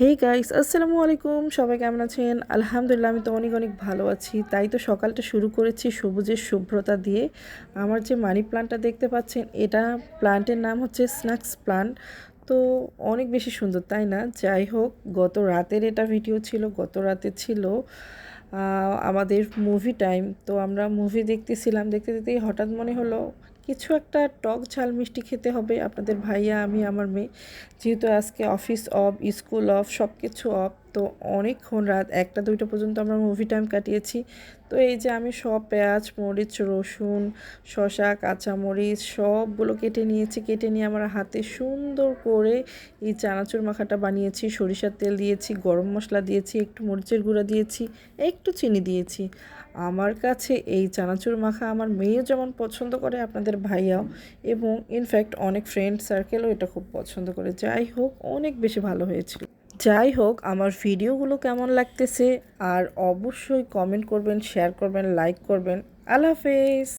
Hey guys, আসসালামু আলাইকুম। সবাই কেমন আছেন? আলহামদুলিল্লাহ, আমি তো অনেক অনেক ভালো আছি। তাই তো সকালটা শুরু করেছি সবুজের শুভ্রতা দিয়ে। আমার যে মানি প্লান্টটা দেখতে পাচ্ছেন, এটা প্লান্টের নাম হচ্ছে স্ন্যাক্স প্লান্ট। তো অনেক বেশি সুন্দর, তাই না? যাই হোক, গত রাতের এটা ভিডিও ছিল, গত রাতে ছিল আমাদের মুভি টাইম। তো আমরা মুভি দেখতেছিলাম, দেখতে দেখতেই হঠাৎ মনে হলো কিছু একটা টক ঝাল মিষ্টি খেতে হবে। আপনাদের ভাইয়া, আমি, আমার মেয়ে, যেহেতু আজকে অফিস অফ, স্কুল অফ, সব কিছু অফ, তো অনেকক্ষণ রাত 1টা 2টা পর্যন্ত আমরা মুভি টাইম কাটিয়েছি। তো এই যে আমি সব পেঁয়াজ, মরিচ, রসুন, শসা, কাঁচামরিচ সবগুলো কেটে নিয়েছি। কেটে নিয়ে আমার হাতে সুন্দর করে এই চানাচুর মাখাটা বানিয়েছি। সরিষার তেল দিয়েছি, গরম মশলা দিয়েছি, একটু মরিচের গুঁড়া দিয়েছি, একটু চিনি দিয়েছি। আমার কাছে এই চানাচুর মাখা আমার মেয়েও যেমন পছন্দ করে, আপনাদের ভাইয়াও, এবং ইনফ্যাক্ট অনেক ফ্রেন্ড সার্কেলও এটা খুব পছন্দ করে। যাই হোক, অনেক বেশি ভালো হয়েছিল। যাই হোক, আমার ভিডিওগুলো কেমন লাগতেছে আর অবশ্যই কমেন্ট করবেন, শেয়ার করবেন, লাইক করবেন। আল্লাহ হাফেজ।